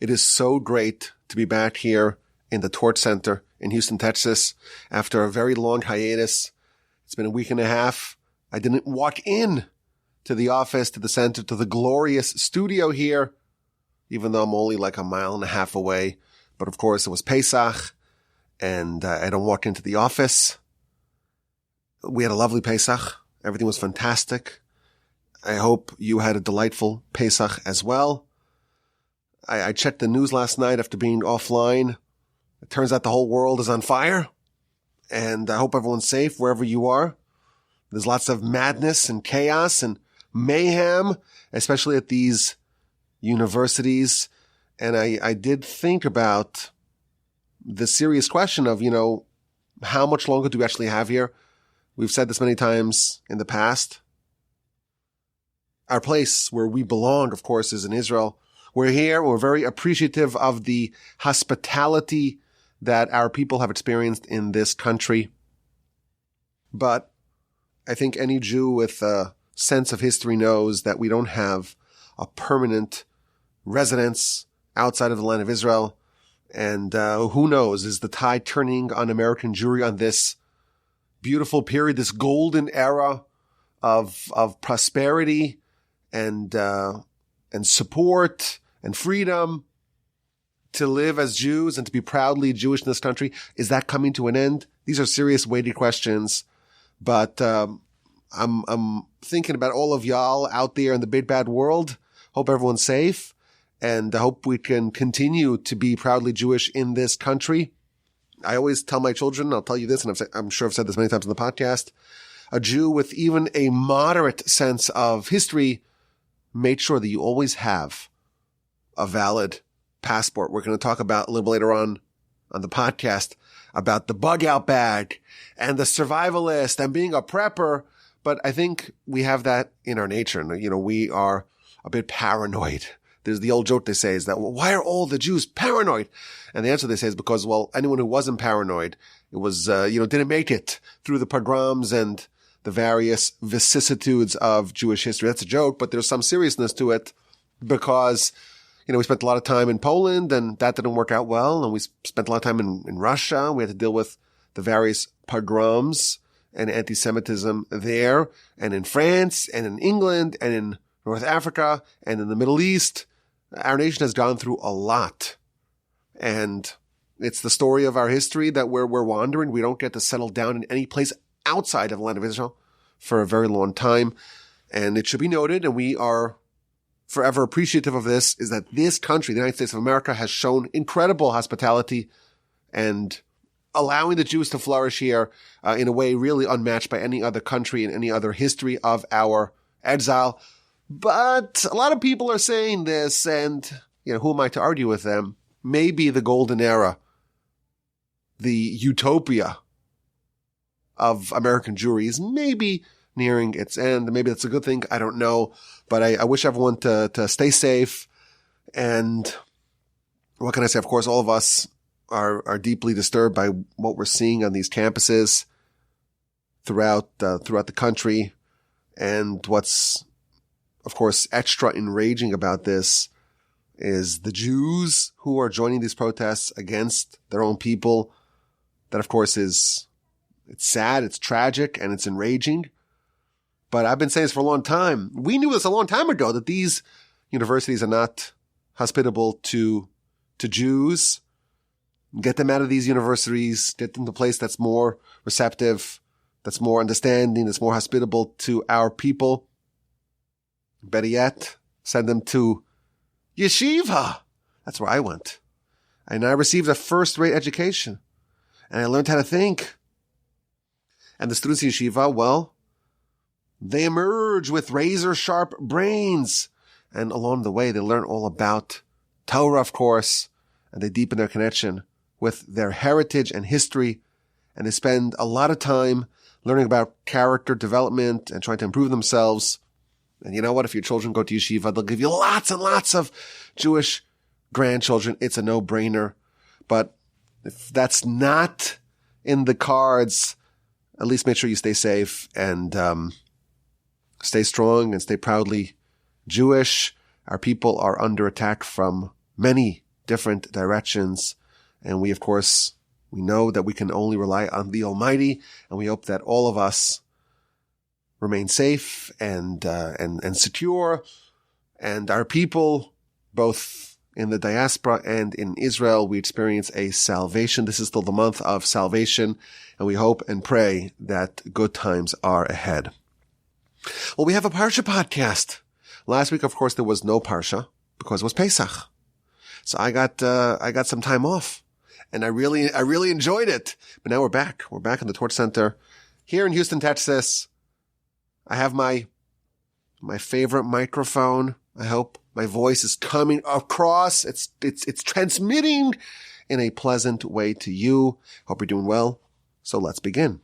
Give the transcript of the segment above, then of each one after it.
It is so great to be back here in the Torch Center in Houston, Texas, after a very long hiatus. It's been a week and a half. I didn't walk in to the office, to the center, to the glorious studio here, even though I'm only like a mile and a half away. But of course, it was Pesach, and I don't walk into the office. We had a lovely Pesach. Everything was fantastic. I hope you had a delightful Pesach as well. I checked the news last night after being offline. It turns out the whole world is on fire. And I hope everyone's safe wherever you are. There's lots of madness and chaos and mayhem, especially at these universities. And I did think about the serious question of, how much longer do we actually have here? We've said this many times in the past. Our place where we belong, of course, is in Israel. We're here. We're very appreciative of the hospitality that our people have experienced in this country. But I think any Jew with a sense of history knows that we don't have a permanent residence outside of the land of Israel. And who knows, is the tide turning on American Jewry on this beautiful period, this golden era of prosperity and support and freedom to live as Jews and to be proudly Jewish in this country? Is that coming to an end? These are serious, weighty questions. But I'm thinking about all of y'all out there in the big bad world. Hope everyone's safe, and I hope we can continue to be proudly Jewish in this country. I always tell my children, I'll tell you this, and I'm sure I've said this many times on the podcast, a Jew with even a moderate sense of history, make sure that you always have a valid passport. We're going to talk about a little bit later on the podcast about the bug out bag and the survivalist and being a prepper. But I think we have that in our nature. We are a bit paranoid. There's the old joke they say is that, well, why are all the Jews paranoid? And the answer they say is because, well, anyone who wasn't paranoid, it was, didn't make it through the pogroms and the various vicissitudes of Jewish history. That's a joke, but there's some seriousness to it because, we spent a lot of time in Poland and that didn't work out well. And we spent a lot of time in Russia. We had to deal with the various pogroms and anti-Semitism there, and in France and in England and in North Africa and in the Middle East. Our nation has gone through a lot. And it's the story of our history that we're wandering. We don't get to settle down in any place outside of the land of Israel for a very long time. And it should be noted, and we are forever appreciative of this, is that this country, the United States of America, has shown incredible hospitality and allowing the Jews to flourish here in a way really unmatched by any other country in any other history of our exile. But a lot of people are saying this, and who am I to argue with them? Maybe the golden era, the utopia of American Jewry is maybe nearing its end. Maybe that's a good thing. I don't know. But I wish everyone to stay safe. And what can I say? Of course, all of us are deeply disturbed by what we're seeing on these campuses throughout the country. And what's, of course, extra enraging about this is the Jews who are joining these protests against their own people. That, of course, it's sad, it's tragic, and it's enraging. But I've been saying this for a long time. We knew this a long time ago, that these universities are not hospitable to Jews. Get them out of these universities, get them to a place that's more receptive, that's more understanding, that's more hospitable to our people. Better yet, send them to yeshiva. That's where I went. And I received a first-rate education. And I learned how to think. And the students in yeshiva, well, they emerge with razor-sharp brains. And along the way, they learn all about Torah, of course, and they deepen their connection with their heritage and history. And they spend a lot of time learning about character development and trying to improve themselves. And you know what? If your children go to yeshiva, they'll give you lots and lots of Jewish grandchildren. It's a no-brainer. But if that's not in the cards, at least make sure you stay safe and stay strong and stay proudly Jewish. Our people are under attack from many different directions. And we, of course, we know that we can only rely on the Almighty, and we hope that all of us remain safe and secure, and our people, both in the diaspora and in Israel, we experience a salvation. This is still the month of salvation, and we hope and pray that good times are ahead. Well, we have a Parsha podcast. Last week, of course, there was no Parsha because it was Pesach. So I got some time off, and I really enjoyed it. But now we're back. We're back in the Torch Center here in Houston, Texas. I have my favorite microphone. I hope my voice is coming across. It's transmitting in a pleasant way to you. Hope you're doing well. So let's begin.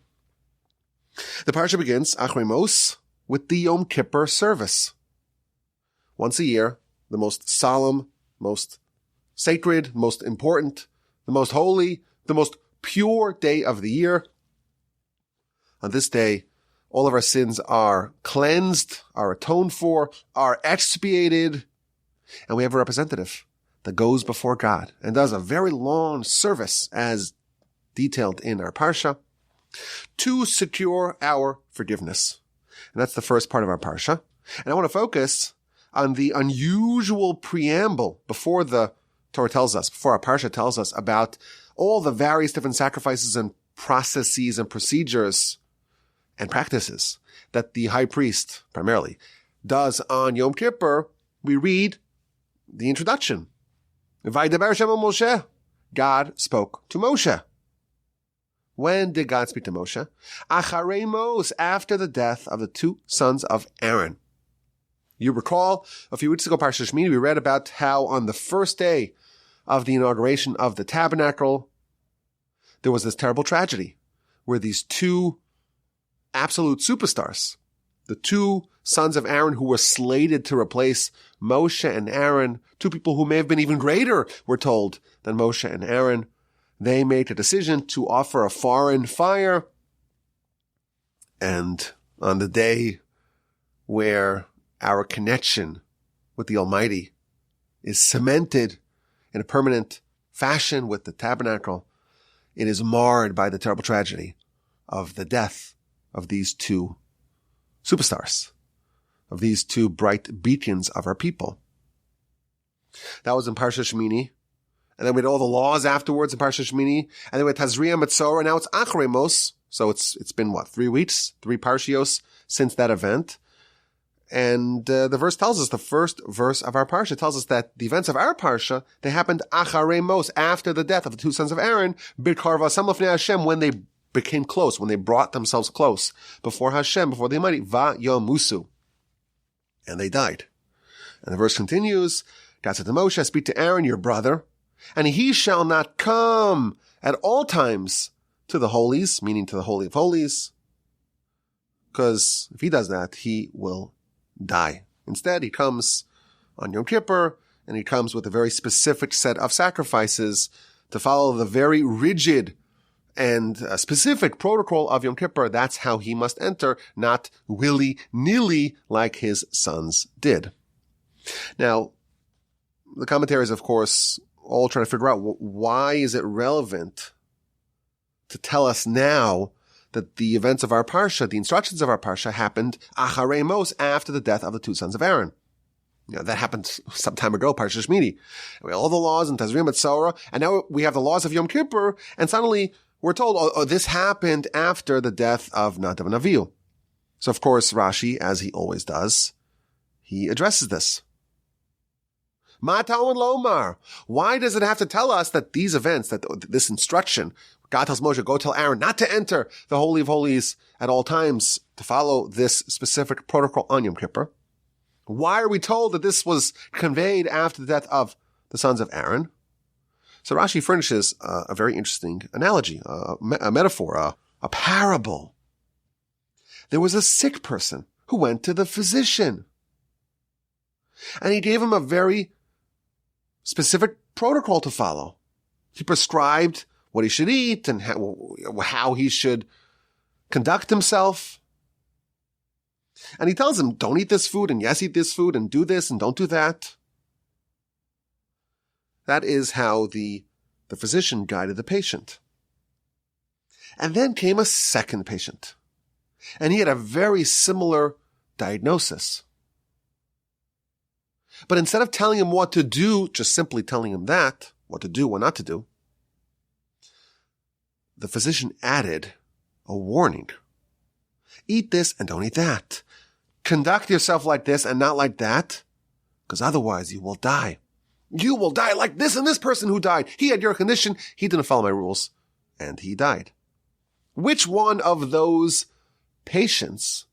The Parsha begins, Acharei, with the Yom Kippur service. Once a year, the most solemn, most sacred, most important, the most holy, the most pure day of the year. On this day, all of our sins are cleansed, are atoned for, are expiated, and we have a representative that goes before God and does a very long service as detailed in our Parsha to secure our forgiveness. And that's the first part of our Parsha. And I want to focus on the unusual preamble before the Torah tells us, before our Parsha tells us about all the various different sacrifices and processes and procedures and practices that the high priest, primarily, does on Yom Kippur. We read the introduction. Vaydaber Hashem el Moshe. God spoke to Moshe. When did God speak to Moshe? Acharei, after the death of the two sons of Aaron. You recall, a few weeks ago, Parsha Shmini, we read about how on the first day of the inauguration of the tabernacle, there was this terrible tragedy where these two absolute superstars, the two sons of Aaron who were slated to replace Moshe and Aaron, two people who may have been even greater, we're told, than Moshe and Aaron, they made a decision to offer a foreign fire. And on the day where our connection with the Almighty is cemented in a permanent fashion with the tabernacle, it is marred by the terrible tragedy of the death of these two superstars, of these two bright beacons of our people. That was in Parsha Shmini. And then we had all the laws afterwards in Parsha Shmini. And then we had Tazria Metzora. And now it's Acharei. So it's been 3 weeks, 3 Parshios since that event. And the verse tells us, the first verse of our Parsha tells us that the events of our Parsha, they happened Acharei, after the death of the two sons of Aaron, Bidkar Vasam Lefnei Hashem, when they became close, when they brought themselves close before Hashem, before the Almighty, Vayomusu. And they died. And the verse continues, God said to Moshe, speak to Aaron, your brother, and he shall not come at all times to the holies, meaning to the Holy of Holies, because if he does that, he will die. Instead, he comes on Yom Kippur, and he comes with a very specific set of sacrifices to follow the very rigid and specific protocol of Yom Kippur. That's how he must enter, not willy-nilly like his sons did. Now, the commentators, of course, all trying to figure out why is it relevant to tell us now that the events of our Parsha, the instructions of our Parsha, happened Acharei, after the death of the two sons of Aaron. That happened some time ago, Parsha Shmini. We had all the laws in Tazria Metzora, and now we have the laws of Yom Kippur, and suddenly we're told, this happened after the death of Nadav and Avihu. So, of course, Rashi, as he always does, he addresses this. Ma ta'almud lomar. Why does it have to tell us that these events, that this instruction, God tells Moshe, go tell Aaron not to enter the Holy of Holies at all times, to follow this specific protocol on Yom Kippur? Why are we told that this was conveyed after the death of the sons of Aaron? So Rashi furnishes a very interesting analogy, a metaphor, a parable. There was a sick person who went to the physician, and he gave him a very specific protocol to follow. He prescribed what he should eat and how he should conduct himself. And he tells him, don't eat this food, and yes, eat this food, and do this, and don't do that. That is how the physician guided the patient. And then came a second patient. And he had a very similar diagnosis. But instead of telling him what to do, just simply telling him that, what to do, what not to do, the physician added a warning. Eat this and don't eat that. Conduct yourself like this and not like that, because otherwise you will die. You will die like this and this person who died. He had your condition. He didn't follow my rules, and he died. Which one of those patients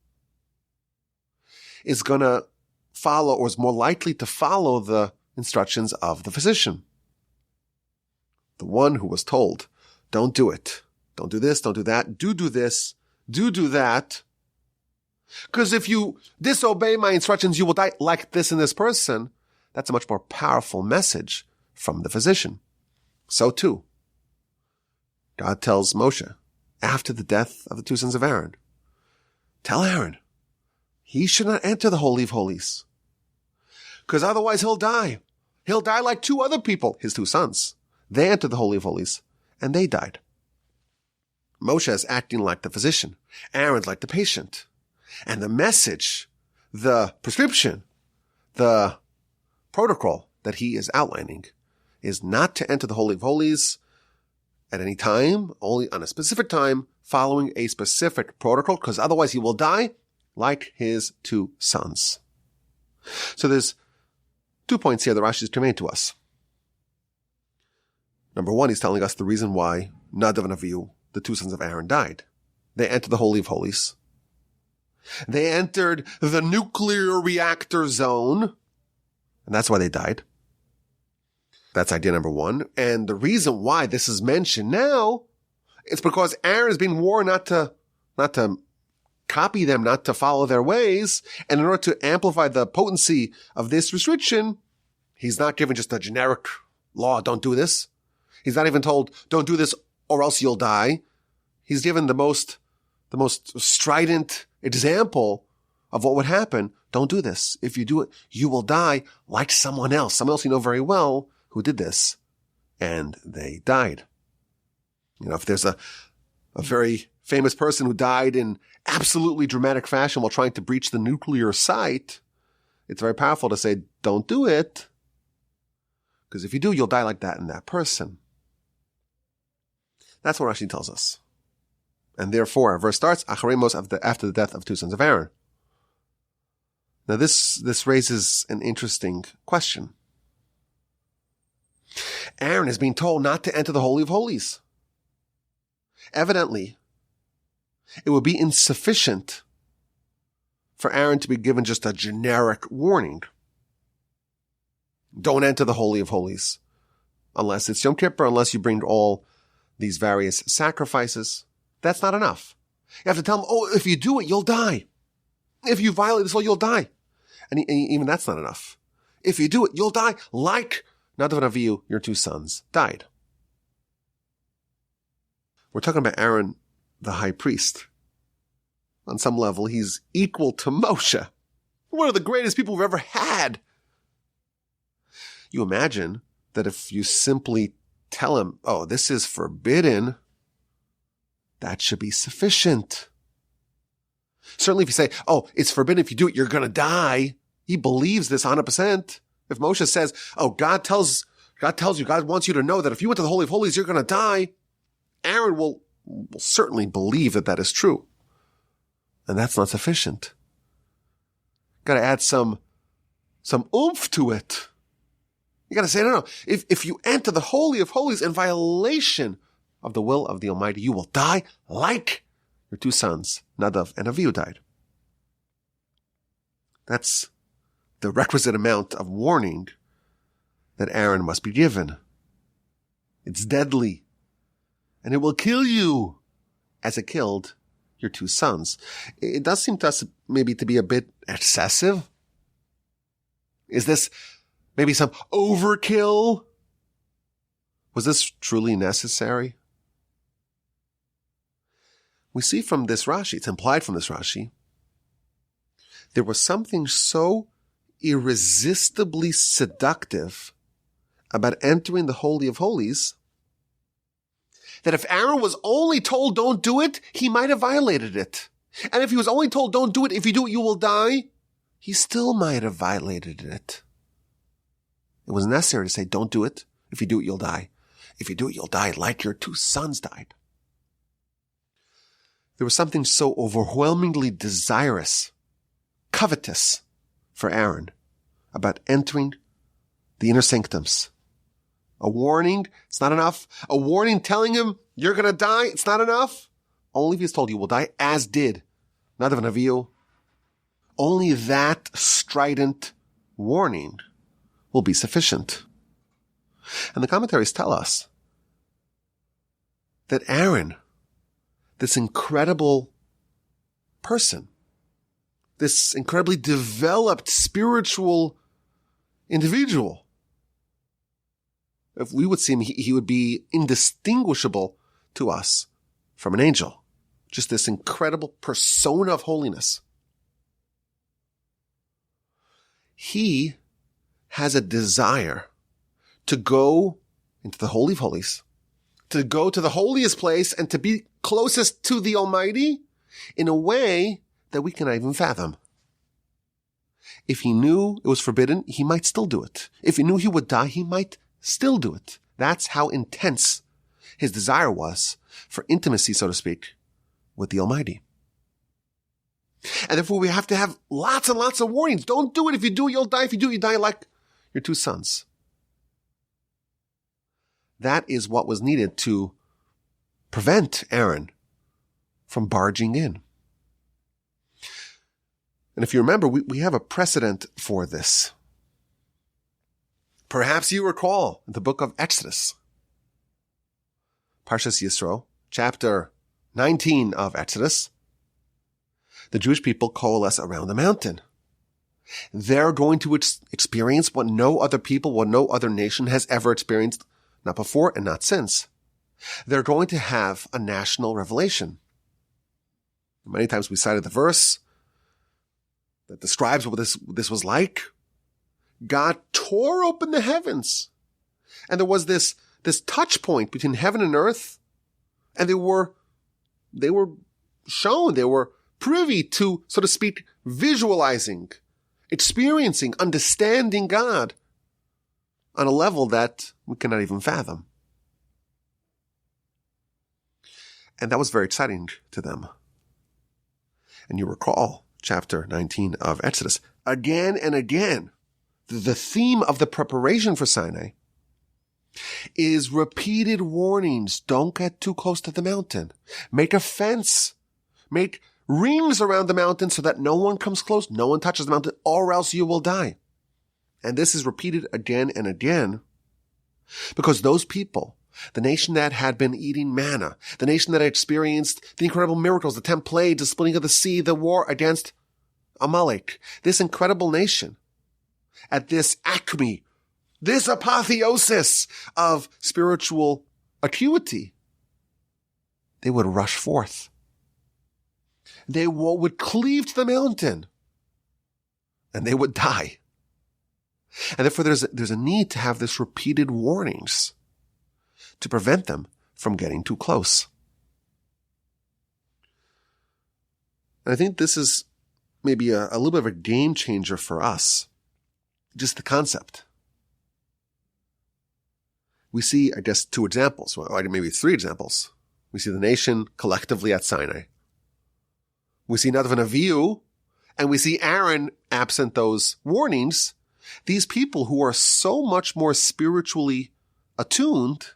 is going to follow, or is more likely to follow, the instructions of the physician? The one who was told, don't do it. Don't do this, don't do that. Do this. Do that. Because if you disobey my instructions, you will die like this and this person. That's a much more powerful message from the physician. So too, God tells Moshe, after the death of the two sons of Aaron, tell Aaron, he should not enter the Holy of Holies. Because otherwise he'll die. He'll die like two other people, his two sons. They entered the Holy of Holies, and they died. Moshe is acting like the physician. Aaron's like the patient. And the message, the prescription, the protocol that he is outlining is not to enter the Holy of Holies at any time, only on a specific time, following a specific protocol, because otherwise he will die like his two sons. So there's 2 points here that Rashi is conveying to us. Number one, he's telling us the reason why Nadav and Avihu, the two sons of Aaron, died. They entered the Holy of Holies. They entered the nuclear reactor zone, and that's why they died. That's idea number one. And the reason why this is mentioned now is because Aaron is being warned not to copy them, not to follow their ways. And in order to amplify the potency of this restriction, he's not given just a generic law, don't do this. He's not even told, don't do this or else you'll die. He's given the most strident example of what would happen. Don't do this. If you do it, you will die like someone else you know very well who did this, and they died. You know, if there's a very famous person who died in absolutely dramatic fashion while trying to breach the nuclear site, it's very powerful to say, don't do it, because if you do, you'll die like that and that person. That's what Rashi tells us. And therefore, our verse starts, Acharei after the death of two sons of Aaron. Now this raises an interesting question. Aaron is being told not to enter the Holy of Holies. Evidently, it would be insufficient for Aaron to be given just a generic warning. Don't enter the Holy of Holies. Unless it's Yom Kippur, unless you bring all these various sacrifices. That's not enough. You have to tell them, if you do it, you'll die. If you violate this law, you'll die. And even that's not enough. If you do it, you'll die like Nadav and Avihu, your two sons, died. We're talking about Aaron, the high priest. On some level, he's equal to Moshe. One of the greatest people we've ever had. You imagine that if you simply tell him, this is forbidden, that should be sufficient. Certainly if you say, it's forbidden, if you do it, you're going to die. He believes this 100%. If Moshe says, God tells you, God wants you to know that if you went to the Holy of Holies, you're going to die, Aaron will certainly believe that is true. And that's not sufficient. Got to add some oomph to it. You got to say, no. If you enter the Holy of Holies in violation of the will of the Almighty, you will die like your two sons, Nadav and Avihu, died. That's the requisite amount of warning that Aaron must be given. It's deadly, and it will kill you as it killed your two sons. It does seem to us maybe to be a bit excessive. Is this maybe some overkill? Was this truly necessary? We see from this Rashi, it's implied from this Rashi, there was something so irresistibly seductive about entering the Holy of Holies, that if Aaron was only told don't do it, he might have violated it. And if he was only told don't do it, if you do it, you will die, he still might have violated it. It was necessary to say don't do it. If you do it, you'll die. If you do it, you'll die like your two sons died. There was something so overwhelmingly desirous, covetous for Aaron about entering the inner sanctums. A warning, it's not enough. A warning telling him you're going to die, it's not enough. Only if he's told you will die, as did Nadav and Avihu. Only that strident warning will be sufficient. And the commentaries tell us that Aaron, this incredible person, this incredibly developed spiritual individual, if we would see him, he would be indistinguishable to us from an angel. Just this incredible persona of holiness. He has a desire to go into the Holy of Holies, to go to the holiest place and to be closest to the Almighty in a way that we cannot even fathom. If he knew it was forbidden, he might still do it. If he knew he would die, he might still do it. That's how intense his desire was for intimacy, so to speak, with the Almighty. And therefore we have to have lots and lots of warnings. Don't do it. If you do it, you'll die. If you do it, you die like your two sons. That is what was needed to prevent Aaron from barging in. And if you remember, we have a precedent for this. Perhaps you recall the book of Exodus, Parsha Yisro, chapter 19 of Exodus. The Jewish people coalesce around the mountain. They're going to experience what no other people, what no other nation has ever experienced, not before and not since. They're going to have a national revelation. Many times we cited the verse that describes what this was like. God tore open the heavens, and there was this touch point between heaven and earth, and they were shown, they were privy to, so to speak, visualizing, experiencing, understanding God on a level that we cannot even fathom. And that was very exciting to them. And you recall chapter 19 of Exodus, again and again, the theme of the preparation for Sinai is repeated warnings. Don't get too close to the mountain. Make a fence. Make rings around the mountain so that no one comes close, no one touches the mountain, or else you will die. And this is repeated again and again because those people, the nation that had been eating manna, the nation that had experienced the incredible miracles, the 10 plagues, the splitting of the sea, the war against Amalek, this incredible nation, at this acme, this apotheosis of spiritual acuity, they would rush forth. They would cleave to the mountain, and they would die. And therefore there's a need to have this repeated warnings to prevent them from getting too close. And I think this is maybe a little bit of a game changer for us. Just the concept. We see, I guess, 2 examples, or maybe 3 examples. We see the nation collectively at Sinai. We see Nadav and Avihu, and we see Aaron absent those warnings. These people who are so much more spiritually attuned,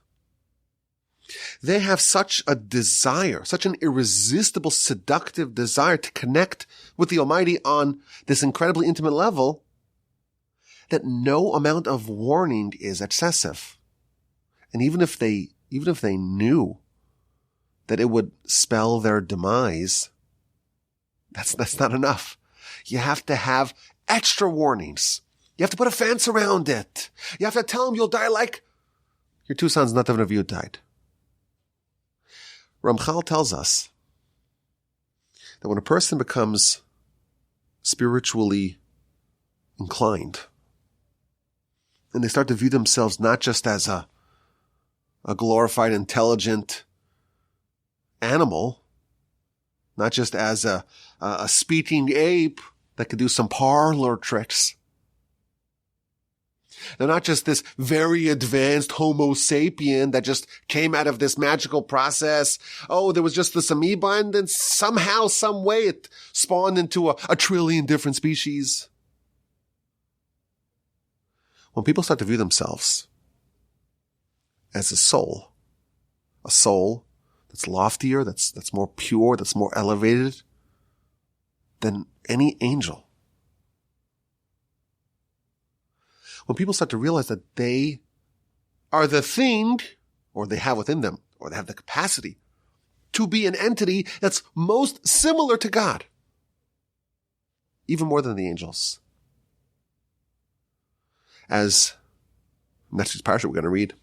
they have such a desire, such an irresistible, seductive desire to connect with the Almighty on this incredibly intimate level that no amount of warning is excessive. And even if they knew that it would spell their demise, that's not enough. You have to have extra warnings. You have to put a fence around it. You have to tell them you'll die like your 2 sons, Nadav and Avihu, died. Ramchal tells us that when a person becomes spiritually inclined, And they start to view themselves not just as a glorified, intelligent animal, not just as a speaking ape that could do some parlor tricks. They're not just this very advanced Homo sapien that just came out of this magical process. Oh, there was just this amoeba, and then somehow, some way it spawned into a trillion different species. When people start to view themselves as a soul that's loftier, that's more pure, that's more elevated than any angel. When people start to realize that they are the thing, or they have within them, or they have the capacity to be an entity that's most similar to God, even more than the angels. As next week's Parsha we're going to read,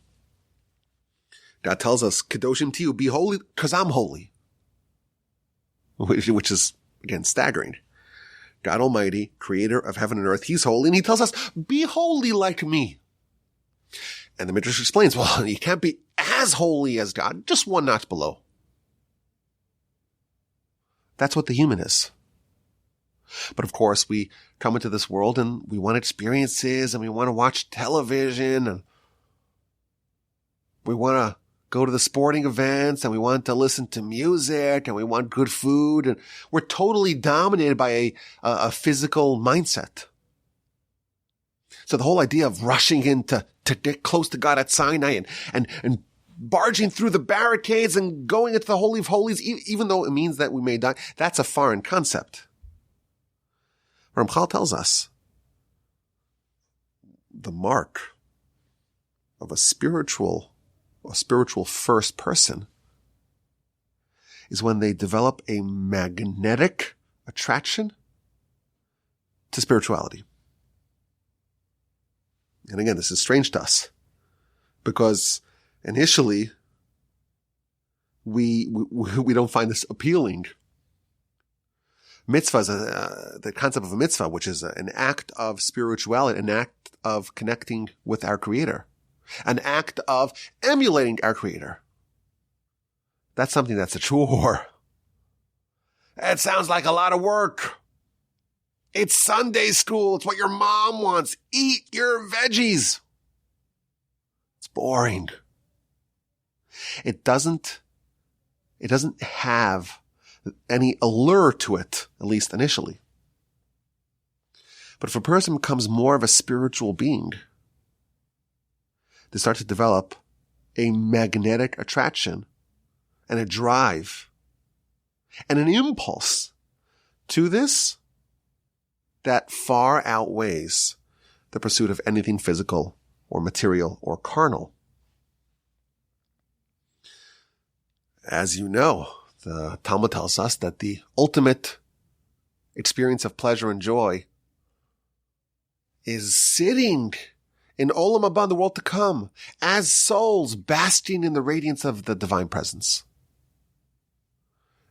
God tells us, Kedoshim Tiyu, be holy because I'm holy. Which is, again, staggering. God Almighty, creator of heaven and earth, he's holy, and he tells us, be holy like me. And the Midrash explains, well, you can't be as holy as God, just one notch below. That's what the human is. But of course, we come into this world and we want experiences, and we want to watch television, and we want to go to the sporting events, and we want to listen to music, and we want good food, and we're totally dominated by a physical mindset. So the whole idea of rushing in to get close to God at Sinai and barging through the barricades and going into the Holy of Holies, even though it means that we may die, that's a foreign concept. Ramchal tells us the mark of a spiritual first person is when they develop a magnetic attraction to spirituality. And again, this is strange to us because initially we don't find this appealing. Mitzvah is the concept of a mitzvah, which is an act of spirituality, an act of connecting with our Creator, an act of emulating our Creator. That's something that's a chore. It sounds like a lot of work. It's Sunday school. It's what your mom wants. Eat your veggies. It's boring. It doesn't have any allure to it, at least initially. But if a person becomes more of a spiritual being, they start to develop a magnetic attraction and a drive and an impulse to this that far outweighs the pursuit of anything physical or material or carnal. As you know, the Talmud tells us that the ultimate experience of pleasure and joy is sitting in Olam Haba, the world to come, as souls basking in the radiance of the divine presence.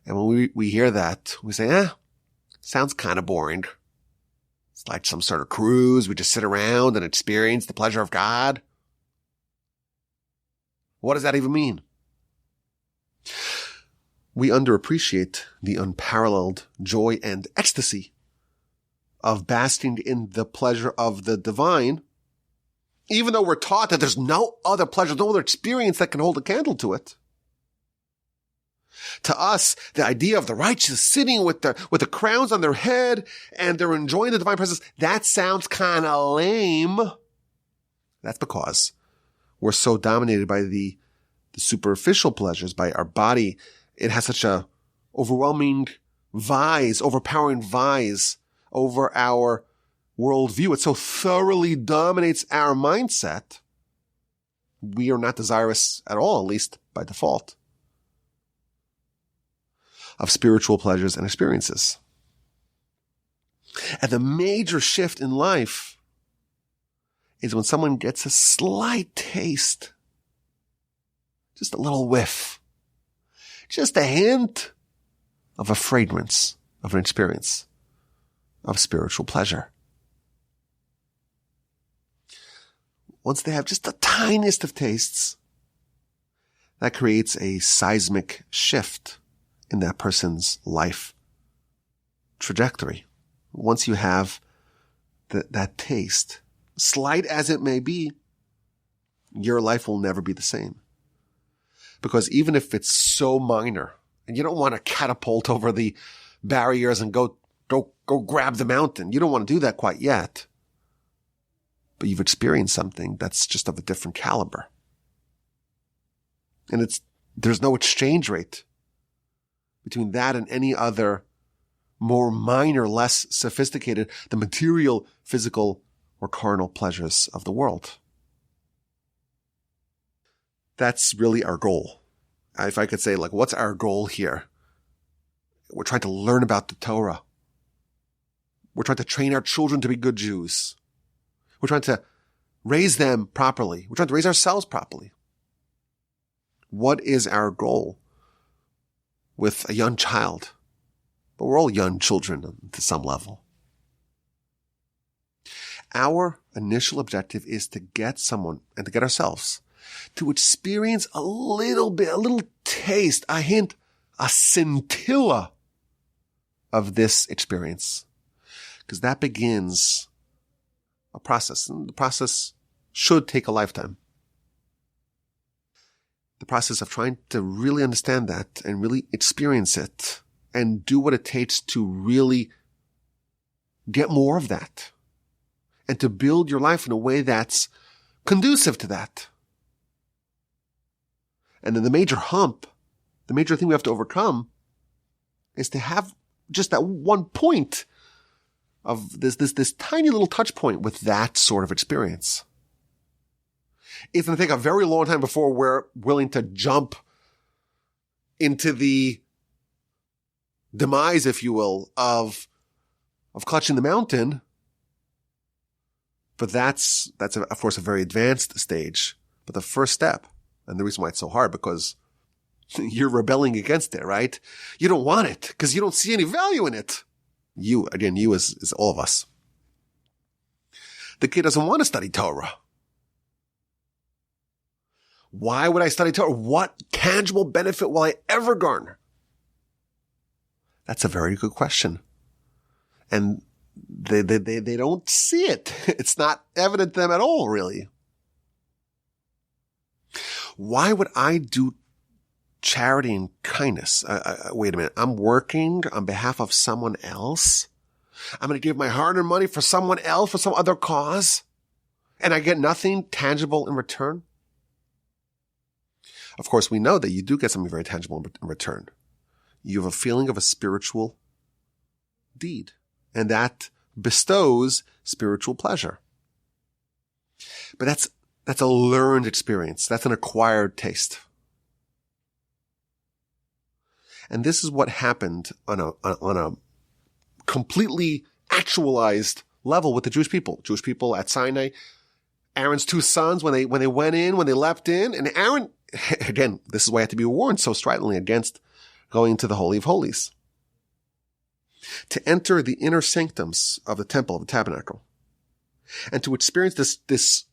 And when we hear that, we say, sounds kind of boring. It's like some sort of cruise. We just sit around and experience the pleasure of God. What does that even mean? We underappreciate the unparalleled joy and ecstasy of basking in the pleasure of the divine, even though we're taught that there's no other pleasure, no other experience that can hold a candle to it. To us, the idea of the righteous sitting with the crowns on their head and they're enjoying the divine presence, that sounds kind of lame. That's because we're so dominated by the superficial pleasures, by our body. It has such a overwhelming overpowering vise over our worldview. It so thoroughly dominates our mindset. We are not desirous at all, at least by default, of spiritual pleasures and experiences. And the major shift in life is when someone gets a slight taste, just a little whiff, just a hint of a fragrance of an experience of spiritual pleasure. once they have just the tiniest of tastes, that creates a seismic shift in that person's life trajectory. Once you have that taste, slight as it may be, your life will never be the same. Because even if it's so minor, and you don't want to catapult over the barriers and go grab the mountain. You don't want to do that quite yet. But you've experienced something that's just of a different caliber. And there's no exchange rate between that and any other more minor, less sophisticated, the material, physical, or carnal pleasures of the world. That's really our goal. If I could say, what's our goal here? We're trying to learn about the Torah. We're trying to train our children to be good Jews. We're trying to raise them properly. We're trying to raise ourselves properly. What is our goal with a young child? But we're all young children to some level. Our initial objective is to get someone and to get ourselves to experience a little bit, a little taste, a hint, a scintilla of this experience. Because that begins a process, and the process should take a lifetime. The process of trying to really understand that and really experience it and do what it takes to really get more of that and to build your life in a way that's conducive to that. And then the major hump, the major thing we have to overcome is to have just that one point of this tiny little touch point with that sort of experience. It's going to take a very long time before we're willing to jump into the demise, if you will, of clutching the mountain. But that's of course a very advanced stage. But the first step, and the reason why it's so hard, because you're rebelling against it, right? You don't want it because you don't see any value in it. You is all of us. The kid doesn't want to study Torah. Why would I study Torah? What tangible benefit will I ever garner? That's a very good question. And they don't see it. It's not evident to them at all, really. Why would I do charity and kindness? Wait a minute. I'm working on behalf of someone else. I'm going to give my hard-earned money for someone else, for some other cause, and I get nothing tangible in return. Of course, we know that you do get something very tangible in return. You have a feeling of a spiritual deed, and that bestows spiritual pleasure. But that's a learned experience. That's an acquired taste. And this is what happened on a completely actualized level with the Jewish people. Jewish people at Sinai, Aaron's two sons, when they leapt in, and Aaron, again, this is why I have to be warned so stridently against going into the Holy of Holies. To enter the inner sanctums of the temple, of the tabernacle, and to experience this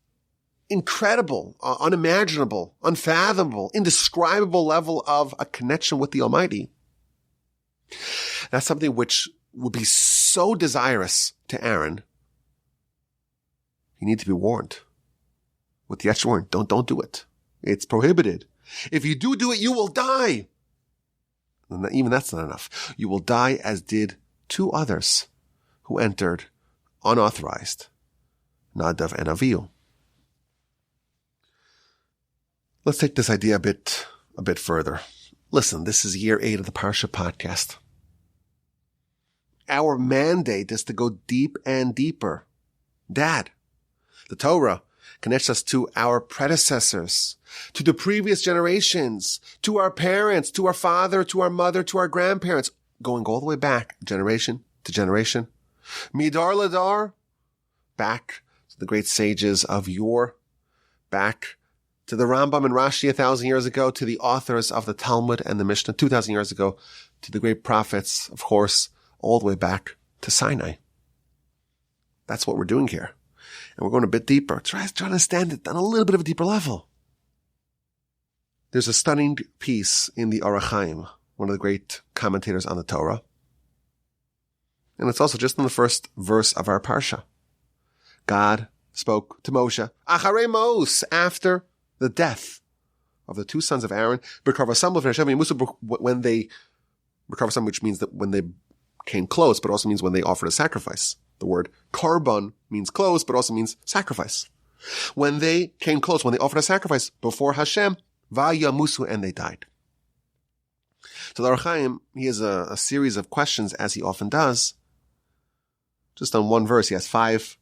incredible, unimaginable, unfathomable, indescribable level of a connection with the Almighty. That's something which would be so desirous to Aaron. You need to be warned with the extra warning. Don't do it. It's prohibited. If you do it, you will die. And even that's not enough. You will die as did two others who entered unauthorized, Nadav and Avihu. Let's take this idea a bit further. Listen, this is year 8 of the Parsha Podcast. Our mandate is to go deep and deeper. Dad, the Torah connects us to our predecessors, to the previous generations, to our parents, to our father, to our mother, to our grandparents, going all the way back, generation to generation. Midar Ladar, back to the great sages of yore, back to the Rambam and Rashi 1,000 years ago, to the authors of the Talmud and the Mishnah 2,000 years ago, to the great prophets, of course, all the way back to Sinai. That's what we're doing here. And we're going a bit deeper. Try to understand it on a little bit of a deeper level. There's a stunning piece in the Acharei, one of the great commentators on the Torah. And it's also just in the first verse of our Parsha. God spoke to Moshe, Acharei Mos, after the death of the two sons of Aaron, when they, which means that when they came close, but also means when they offered a sacrifice. The word korban means close, but also means sacrifice. When they came close, when they offered a sacrifice before Hashem, Vayamusu, and they died. So the Acharei, he has a series of questions, as he often does. Just on one verse, he has 5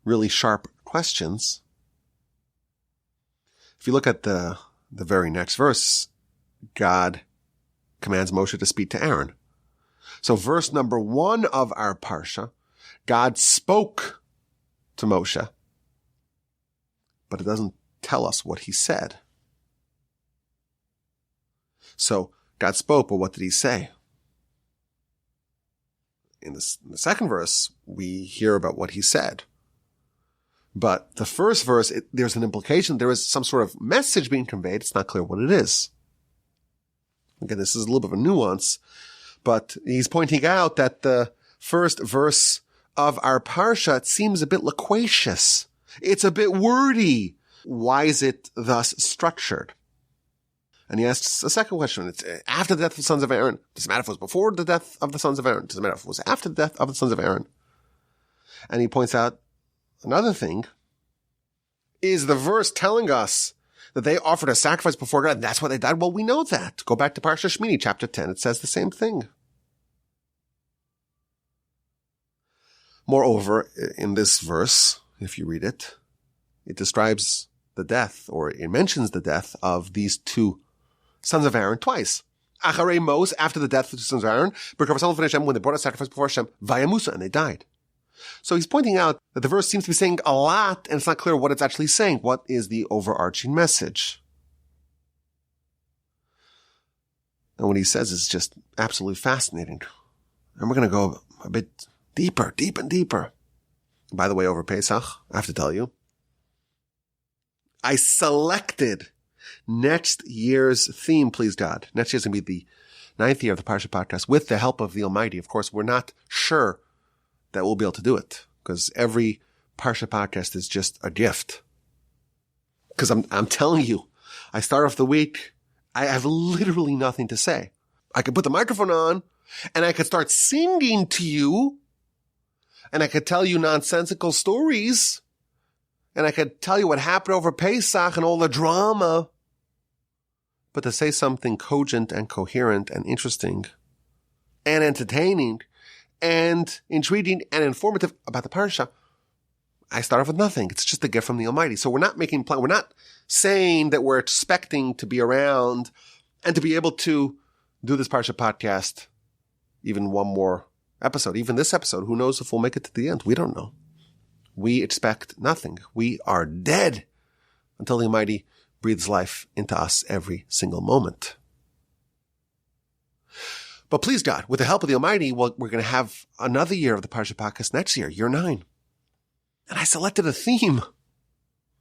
really sharp questions. If you look at the very next verse, God commands Moshe to speak to Aaron. So verse number 1 of our Parsha, God spoke to Moshe, but it doesn't tell us what he said. So God spoke, but what did he say? In the second verse, we hear about what he said. But the first verse, there's an implication. There is some sort of message being conveyed. It's not clear what it is. Again, this is a little bit of a nuance, but he's pointing out that the first verse of our Parsha, it seems a bit loquacious. It's a bit wordy. Why is it thus structured? And he asks a second question. It's after the death of the sons of Aaron. Does it matter if it was before the death of the sons of Aaron? Does it matter if it was after the death of the sons of Aaron? And he points out another thing. Is the verse telling us that they offered a sacrifice before God and that's why they died? Well, we know that. Go back to Parsha Shmini, chapter 10. It says the same thing. Moreover, in this verse, if you read it, it describes the death, or it mentions the death of these two sons of Aaron twice. Acharei Mos, after the death of the two sons of Aaron, when they brought a sacrifice before Hashem, Vayamusa, and they died. So he's pointing out that the verse seems to be saying a lot, and it's not clear what it's actually saying. What is the overarching message? And what he says is just absolutely fascinating. And we're going to go a bit deeper, deep and deeper. By the way, over Pesach, I have to tell you, I selected next year's theme, please God. Next year's going to be the 9th year of the Parsha Podcast with the help of the Almighty. Of course, we're not sure that we'll be able to do it because every Parsha Podcast is just a gift. Because I'm telling you, I start off the week, I have literally nothing to say. I could put the microphone on and I could start singing to you and I could tell you nonsensical stories and I could tell you what happened over Pesach and all the drama. But to say something cogent and coherent and interesting and entertaining and intriguing and informative about the Parsha, I start off with nothing. It's just a gift from the Almighty. So we're not making we're not saying that we're expecting to be around and to be able to do this Parsha Podcast even one more episode, even this episode. Who knows if we'll make it to the end? We don't know. We expect nothing. We are dead until the Almighty breathes life into us every single moment. But please God, with the help of the Almighty, we're going to have another year of the Parsha Podcast next year, year 9. And I selected a theme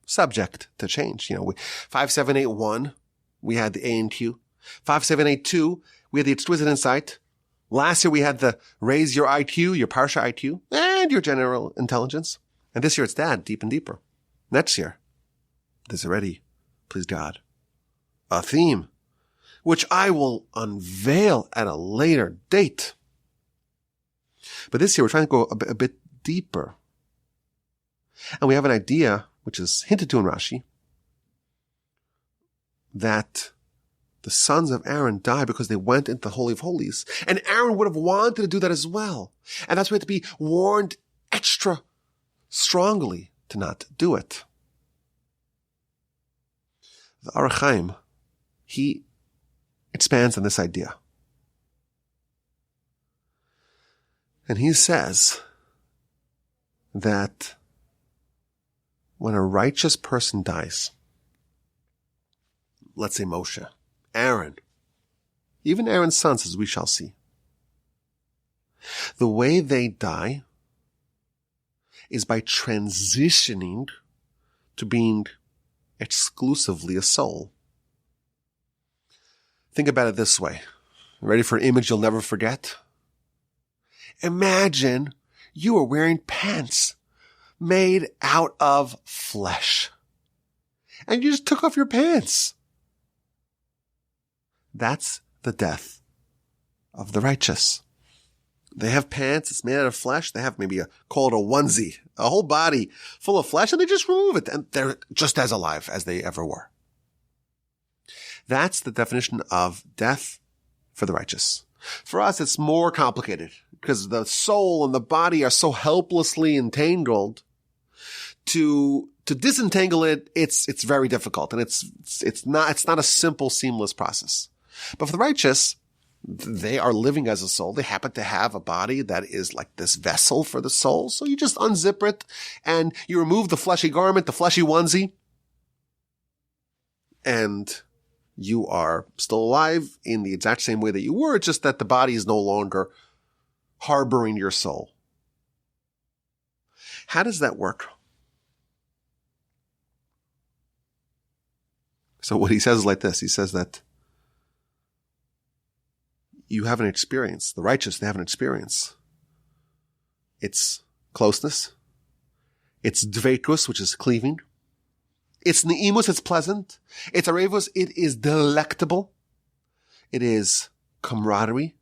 subject to change. 5781, we had the A&Q. 5782, we had the exquisite insight. Last year we had the raise your IQ, your Parsha IQ, and your general intelligence. And this year it's deep and deeper. Next year, there's already, please God, a theme, which I will unveil at a later date. But this year we're trying to go a bit deeper. And we have an idea, which is hinted to in Rashi, that the sons of Aaron died because they went into the Holy of Holies. And Aaron would have wanted to do that as well. And that's why we have to be warned extra strongly to not do it. The Acharei, he expands on this idea. And he says that when a righteous person dies, let's say Moshe, Aaron, even Aaron's sons, as we shall see, the way they die is by transitioning to being exclusively a soul. Think about it this way. Ready for an image you'll never forget? Imagine you are wearing pants made out of flesh. And you just took off your pants. That's the death of the righteous. They have pants, it's made out of flesh. They have maybe called a onesie, a whole body full of flesh, and they just remove it. And they're just as alive as they ever were. That's the definition of death for the righteous. For us, it's more complicated because the soul and the body are so helplessly entangled. To disentangle it, it's very difficult, and it's not a simple, seamless process. But for the righteous, they are living as a soul. They happen to have a body that is like this vessel for the soul. So you just unzip it and you remove the fleshy garment, the fleshy onesie, and you are still alive in the exact same way that you were, just that the body is no longer harboring your soul. How does that work? So what he says is like this. He says that you have an experience. The righteous, they have an experience. It's closeness. It's dveikus, which is cleaving. It's neimus, it's pleasant. It's arevus, it is delectable. It is camaraderie.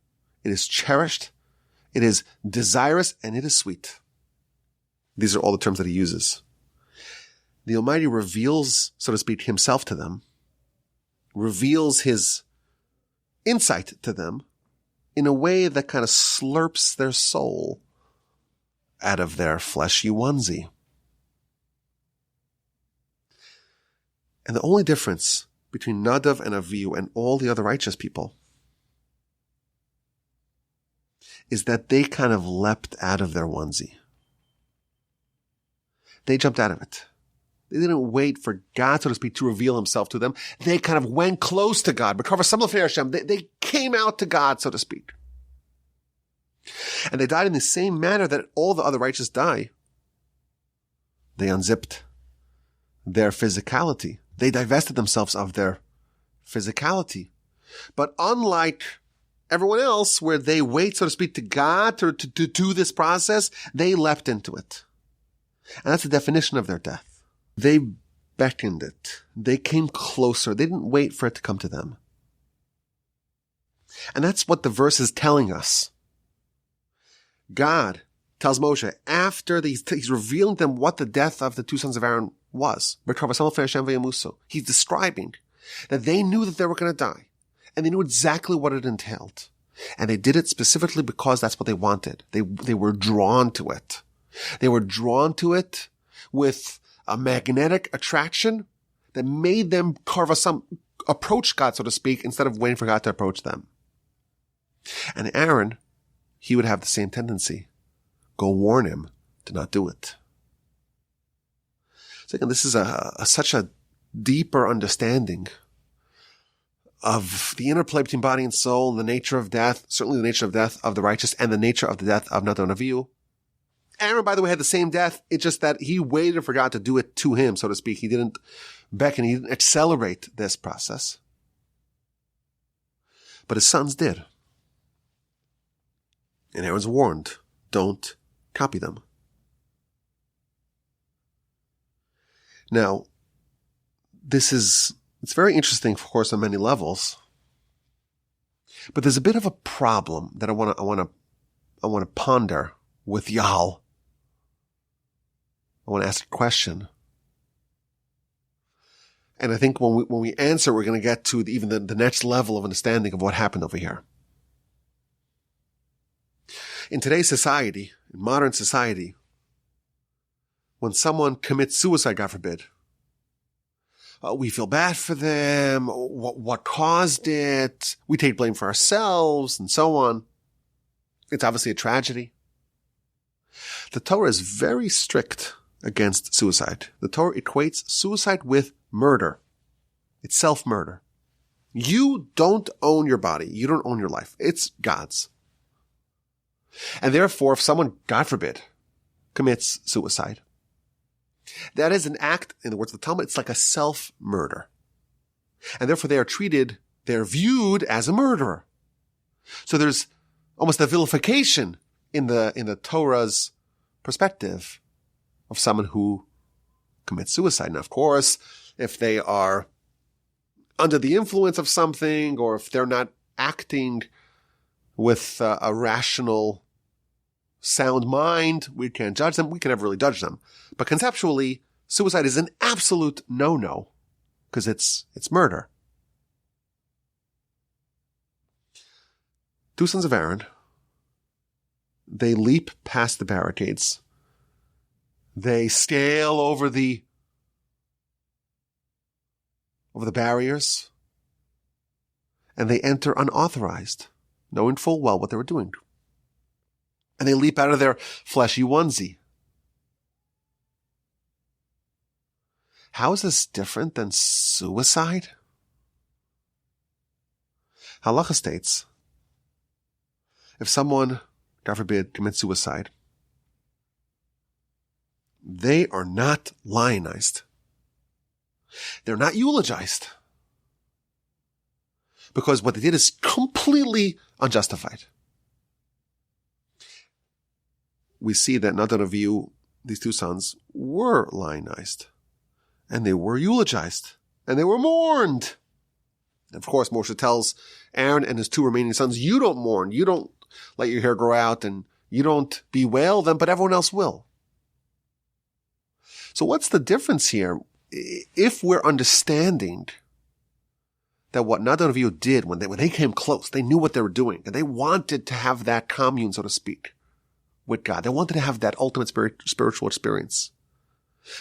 It is cherished. It is desirous, and it is sweet. These are all the terms that he uses. The Almighty reveals, so to speak, himself to them, reveals his insight to them in a way that kind of slurps their soul out of their fleshy onesie. And the only difference between Nadav and Avihu and all the other righteous people is that they kind of leapt out of their onesie. They jumped out of it. They didn't wait for God, so to speak, to reveal himself to them. They kind of went close to God. They came out to God, so to speak. And they died in the same manner that all the other righteous die. They unzipped their physicality. They divested themselves of their physicality. But unlike everyone else, where they wait, so to speak, to God to do this process, they leapt into it. And that's the definition of their death. They beckoned it. They came closer. They didn't wait for it to come to them. And that's what the verse is telling us. God tells Moshe, after he's revealing to them what the death of the two sons of Aaron was. He's describing that they knew that they were going to die. And they knew exactly what it entailed. And they did it specifically because that's what they wanted. They were drawn to it. They were drawn to it with a magnetic attraction that made them approach God, so to speak, instead of waiting for God to approach them. And Aaron, he would have the same tendency. Go warn him to not do it. So again, this is such a deeper understanding of the interplay between body and soul and the nature of death, certainly the nature of death of the righteous and the nature of the death of Nadav and Avihu. Aaron, by the way, had the same death. It's just that he waited for God to do it to him, so to speak. He didn't beckon. He didn't accelerate this process. But his sons did. And Aaron's warned, don't copy them. Now, it's very interesting, of course, on many levels. But there's a bit of a problem that I want to ponder with y'all. I want to ask a question. And I think when we answer, we're going to get to even the next level of understanding of what happened over here. In today's society, in modern society, when someone commits suicide, God forbid, we feel bad for them, what caused it, we take blame for ourselves, and so on. It's obviously a tragedy. The Torah is very strict against suicide. The Torah equates suicide with murder. It's self-murder. You don't own your body. You don't own your life. It's God's. And therefore, if someone, God forbid, commits suicide. That is an act, in the words of the Talmud, it's like a self-murder. And therefore they're viewed as a murderer. So there's almost a vilification in the Torah's perspective of someone who commits suicide. Now, of course, if they are under the influence of something, or if they're not acting with a rational, sound mind, we can't judge them. We can never really judge them. But conceptually, suicide is an absolute no-no, because it's murder. Two sons of Aaron, they leap past the barricades. They scale over the barriers, and they enter unauthorized, knowing full well what they were doing. And they leap out of their fleshy onesie. How is this different than suicide? Halacha states, if someone, God forbid, commits suicide, they are not lionized. They're not eulogized. Because what they did is completely unjustified. We see that Nadav and Avihu, these two sons, were lionized. And they were eulogized. And they were mourned. And of course, Moshe tells Aaron and his two remaining sons, you don't mourn. You don't let your hair grow out, and you don't bewail them, but everyone else will. So what's the difference here? If we're understanding that what Nadav and Avihu did when they came close, they knew what they were doing, and they wanted to have that commune, so to speak, with God. They wanted to have that ultimate spiritual experience.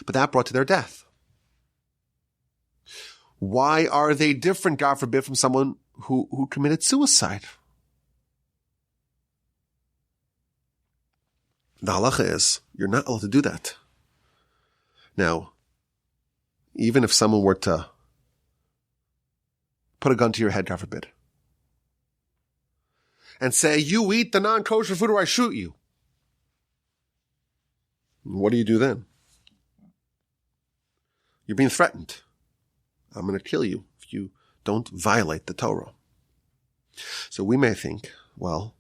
But that brought to their death. Why are they different, God forbid, from someone who committed suicide? The halacha is, you're not allowed to do that. Now, even if someone were to put a gun to your head, God forbid, and say, you eat the non-kosher food or I shoot you. What do you do then? You're being threatened. I'm going to kill you if you don't violate the Torah. So we may think, well,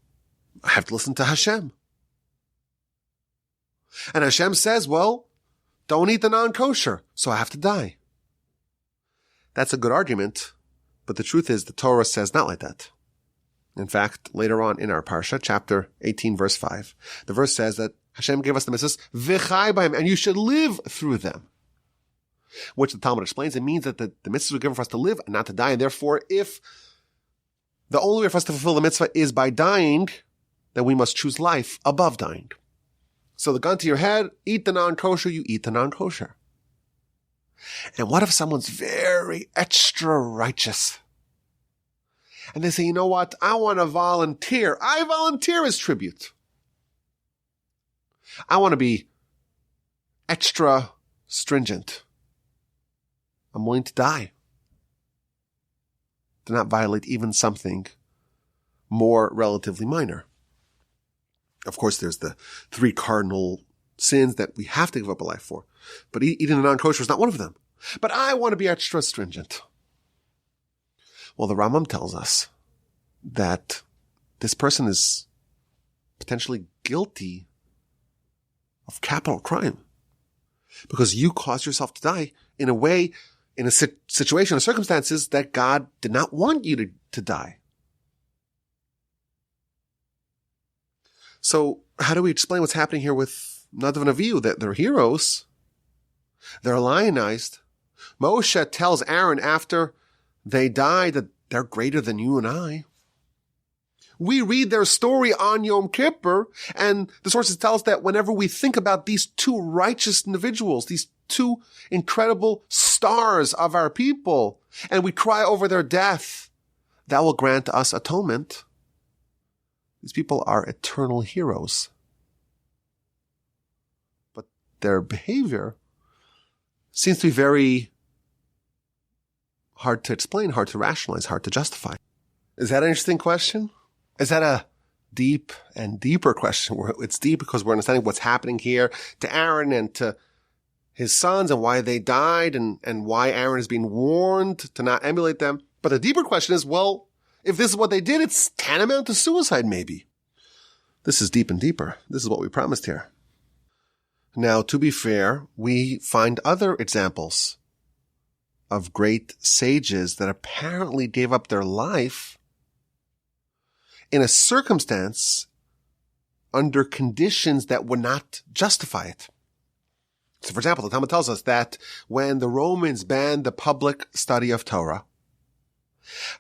I have to listen to Hashem. And Hashem says, well, don't eat the non-kosher, so I have to die. That's a good argument, but the truth is the Torah says not like that. In fact, later on in our Parsha, chapter 18, verse 5, the verse says that Hashem gave us the mitzvahs, v'chai b'hem, and you should live through them. Which the Talmud explains, it means that the mitzvahs were given for us to live and not to die, and therefore if the only way for us to fulfill the mitzvah is by dying, then we must choose life above dying. So the gun to your head, eat the non-kosher, you eat the non-kosher. And what if someone's very extra righteous? And they say, you know what? I want to volunteer. I volunteer as tribute. I want to be extra stringent. I'm willing to die. To not violate even something more relatively minor. Of course, there's the 3 cardinal sins that we have to give up a life for. But eating a non-kosher is not one of them. But I want to be extra stringent. Well, the Rambam tells us that this person is potentially guilty of capital crime. Because you caused yourself to die in a way, in a situation or circumstances that God did not want you to die. So how do we explain what's happening here with Nadav and Avihu? That they're heroes. They're lionized. Moshe tells Aaron after they die that they're greater than you and I. We read their story on Yom Kippur, and the sources tell us that whenever we think about these two righteous individuals, these two incredible stars of our people, and we cry over their death, that will grant us atonement. These people are eternal heroes. But their behavior seems to be very hard to explain, hard to rationalize, hard to justify. Is that an interesting question? Is that deep and deeper question. It's deep because we're understanding what's happening here to Aaron and to his sons and why they died and why Aaron is being warned to not emulate them. But the deeper question is, well, if this is what they did, it's tantamount to suicide maybe. This is deep and deeper. This is what we promised here. Now, to be fair, we find other examples of great sages that apparently gave up their life in a circumstance under conditions that would not justify it. So, for example, the Talmud tells us that when the Romans banned the public study of Torah,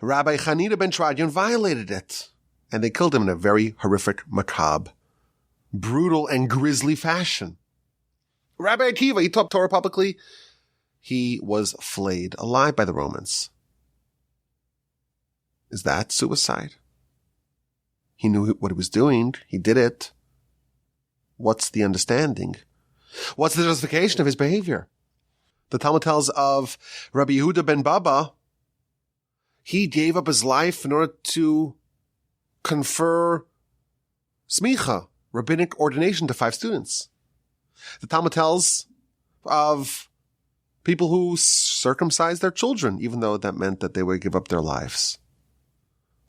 Rabbi Hanina ben Tradion violated it, and they killed him in a very horrific, macabre, brutal, and grisly fashion. Rabbi Akiva, he taught Torah publicly. He was flayed alive by the Romans. Is that suicide? He knew what he was doing. He did it. What's the understanding? What's the justification of his behavior? The Talmud tells of Rabbi Yehuda ben Baba. He gave up his life in order to confer smicha, rabbinic ordination, to 5 students. The Talmud tells of people who circumcised their children, even though that meant that they would give up their lives.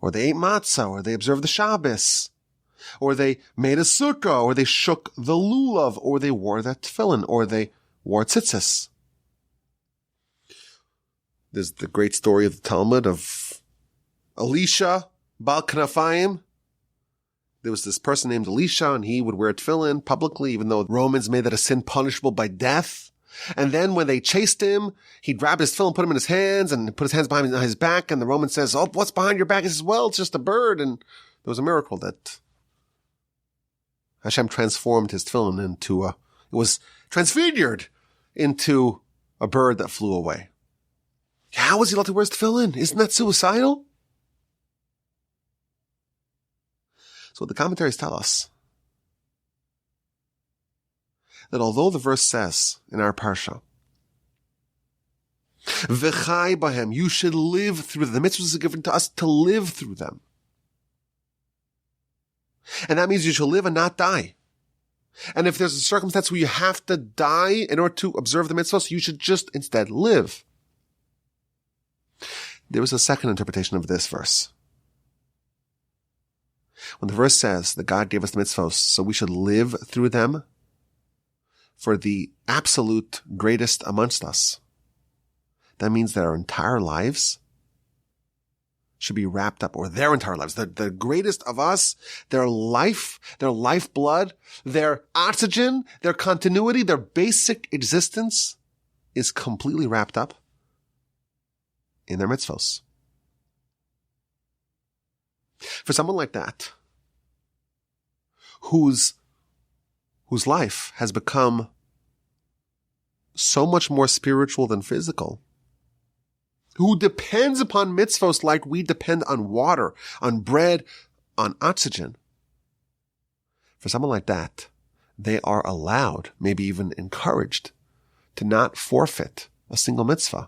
Or they ate matzah, or they observed the Shabbos, or they made a sukkah, or they shook the lulav, or they wore that tefillin, or they wore tzitzis. There's the great story of the Talmud of Elisha, Baal Knafayim. There was this person named Elisha, and he would wear tefillin publicly, even though the Romans made that a sin punishable by death. And then when they chased him, he'd grab his tefillin, put him in his hands, and put his hands behind his back, and the Roman says, "Oh, what's behind your back?" He says, "Well, it's just a bird." And there was a miracle that Hashem transformed his tefillin into it was transfigured into a bird that flew away. How was he allowed to wear his tefillin? Isn't that suicidal? So what the commentators tell us, that although the verse says in our Parsha, V'chai bahem, you should live through them. The mitzvahs are given to us to live through them. And that means you should live and not die. And if there's a circumstance where you have to die in order to observe the mitzvahs, you should just instead live. There was a second interpretation of this verse. When the verse says that God gave us the mitzvahs so we should live through them for the absolute greatest amongst us, that means that our entire lives should be wrapped up, or their entire lives, the greatest of us, their life, their lifeblood, their oxygen, their continuity, their basic existence is completely wrapped up in their mitzvahs. For someone like that, whose life has become so much more spiritual than physical, who depends upon mitzvahs like we depend on water, on bread, on oxygen, for someone like that, they are allowed, maybe even encouraged, to not forfeit a single mitzvah,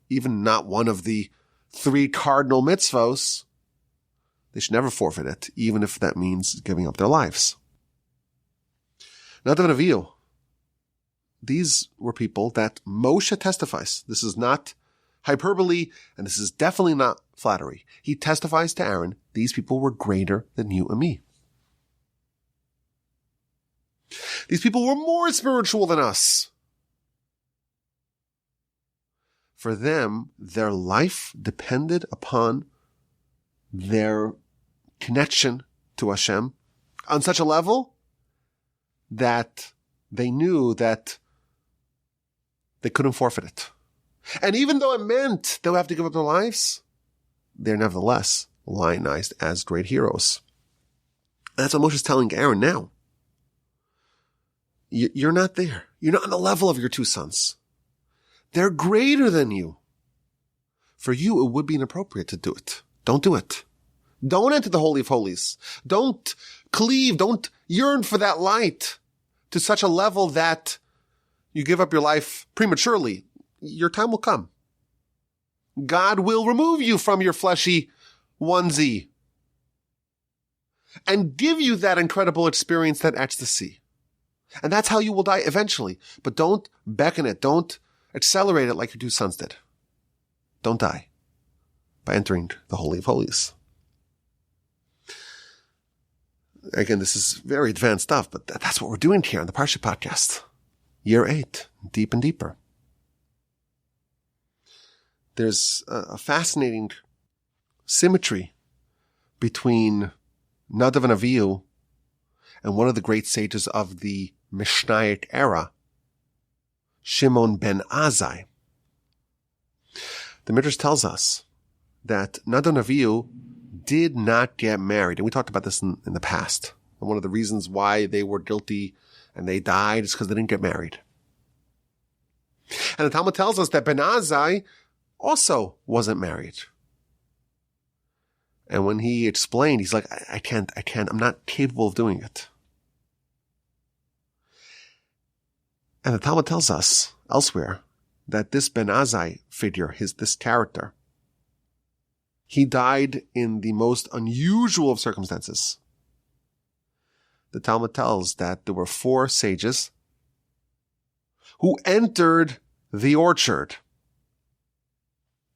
even not one of the 3 cardinal mitzvahs. They should never forfeit it, even if that means giving up their lives. Nadav and Avihu, these were people that Moshe testifies. This is not hyperbole, and this is definitely not flattery. He testifies to Aaron, these people were greater than you and me. These people were more spiritual than us. For them, their life depended upon their connection to Hashem on such a level that they knew that they couldn't forfeit it. And even though it meant they'll have to give up their lives, they're nevertheless lionized as great heroes. And that's what Moshe is telling Aaron now. You're not there. You're not on the level of your 2 sons. They're greater than you. For you, it would be inappropriate to do it. Don't do it. Don't enter the Holy of Holies. Don't cleave. Don't yearn for that light to such a level that you give up your life prematurely. Your time will come. God will remove you from your fleshy onesie. and give you that incredible experience, that ecstasy. And that's how you will die eventually. But don't beckon it. Don't accelerate it like your two sons did. Don't die by entering the Holy of Holies. Again, this is very advanced stuff, but that's what we're doing here on the Parsha Podcast. Year 8, deep and deeper. There's a fascinating symmetry between Nadav and Avihu and one of the great sages of the Mishnaic era, Shimon ben Azai. The Midrash tells us that Nadav and Avihu did not get married. And we talked about this in the past. And one of the reasons why they were guilty and they died is because they didn't get married. And the Talmud tells us that Ben Azai also wasn't married. And when he explained, he's like, I can't, I'm not capable of doing it. And the Talmud tells us elsewhere that this Ben Azai figure, this character, he died in the most unusual of circumstances. The Talmud tells that there were 4 sages who entered the orchard.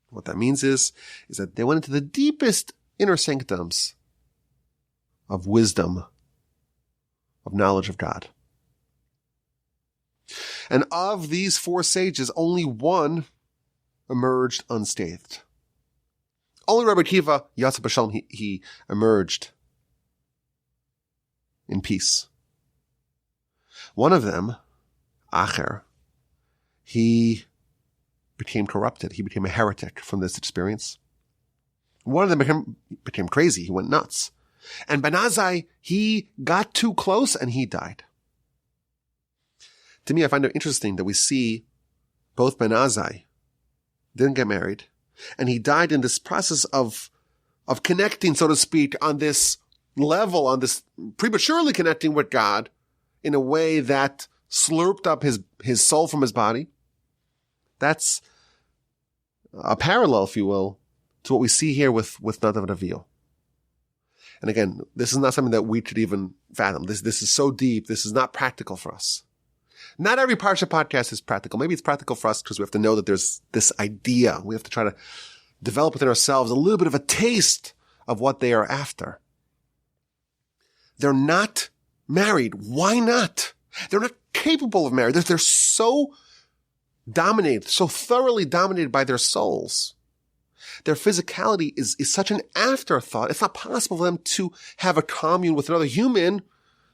What that means is that they went into the deepest inner sanctums of wisdom, of knowledge of God. And of these 4 sages, only one emerged unscathed. Only Rabbi Akiva, Yatsa B'Shalom, he emerged in peace. One of them, Acharei, he became corrupted. He became a heretic from this experience. One of them became crazy. He went nuts. And Ben Azai, he got too close and he died. To me, I find it interesting that we see both Ben Azai didn't get married, and he died in this process of connecting, so to speak, on this level, on this prematurely connecting with God in a way that slurped up his soul from his body. That's a parallel, if you will, to what we see here with Nadav and Avihu. And again, this is not something that we could even fathom. This is so deep. This is not practical for us. Not every Parsha podcast is practical. Maybe it's practical for us because we have to know that there's this idea. We have to try to develop within ourselves a little bit of a taste of what they are after. They're not married. Why not? They're not capable of marriage. They're so dominated, so thoroughly dominated by their souls. Their physicality is such an afterthought. It's not possible for them to have a commune with another human,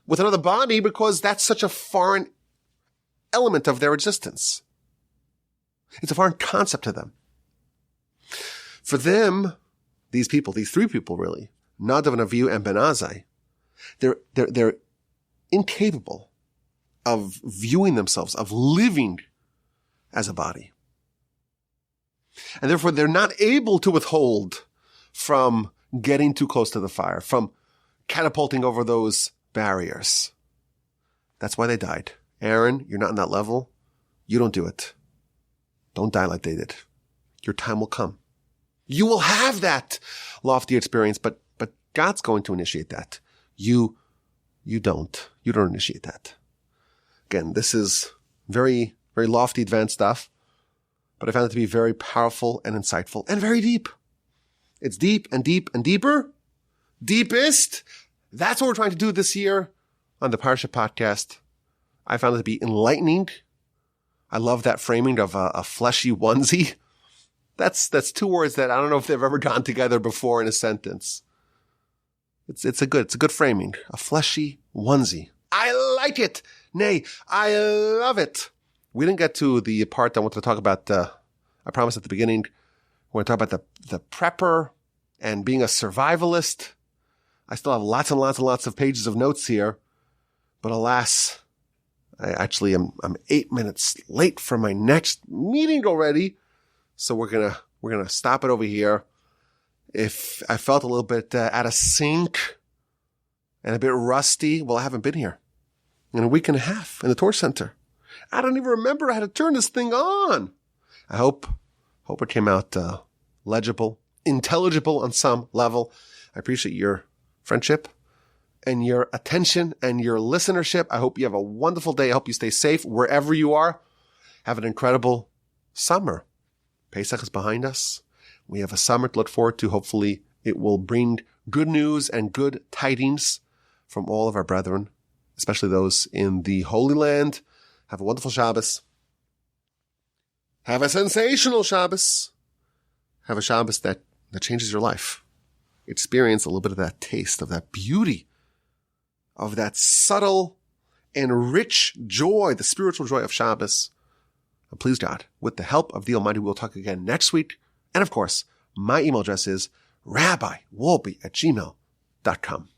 with another body, because that's such a foreign element of their existence. It's a foreign concept to them. For them, these people, these 3 people really, Nadav and Avihu and Ben Azai, they're incapable of viewing themselves, of living as a body. And therefore, they're not able to withhold from getting too close to the fire, from catapulting over those barriers. That's why they died. Aaron, you're not on that level. You don't do it. Don't die like they did. Your time will come. You will have that lofty experience, but God's going to initiate that. You don't. You don't initiate that. Again, this is very, very lofty, advanced stuff, but I found it to be very powerful and insightful and very deep. It's deep and deep and deeper. Deepest. That's what we're trying to do this year on the Parsha Podcast. I found it to be enlightening. I love that framing of a fleshy onesie. That's 2 words that I don't know if they've ever gone together before in a sentence. It's a good framing. A fleshy onesie. I like it. Nay, I love it. We didn't get to the part I wanted to talk about. I promised at the beginning, we're going to talk about the prepper and being a survivalist. I still have lots and lots and lots of pages of notes here, but alas, I'm 8 minutes late for my next meeting already. So we're gonna stop it over here. If I felt a little bit out of sync and a bit rusty, well, I haven't been here in a week and a half in the Torah Center. I don't even remember how to turn this thing on. I hope it came out legible, intelligible on some level. I appreciate your friendship. and your attention and your listenership. I hope you have a wonderful day. I hope you stay safe wherever you are. Have an incredible summer. Pesach is behind us. We have a summer to look forward to. Hopefully it will bring good news and good tidings from all of our brethren, especially those in the Holy Land. Have a wonderful Shabbos. Have a sensational Shabbos. Have a Shabbos that changes your life. Experience a little bit of that taste, of that beauty, of that subtle and rich joy, the spiritual joy of Shabbos. And please God, with the help of the Almighty, we'll talk again next week. And of course, my email address is rabbiwolbe@gmail.com.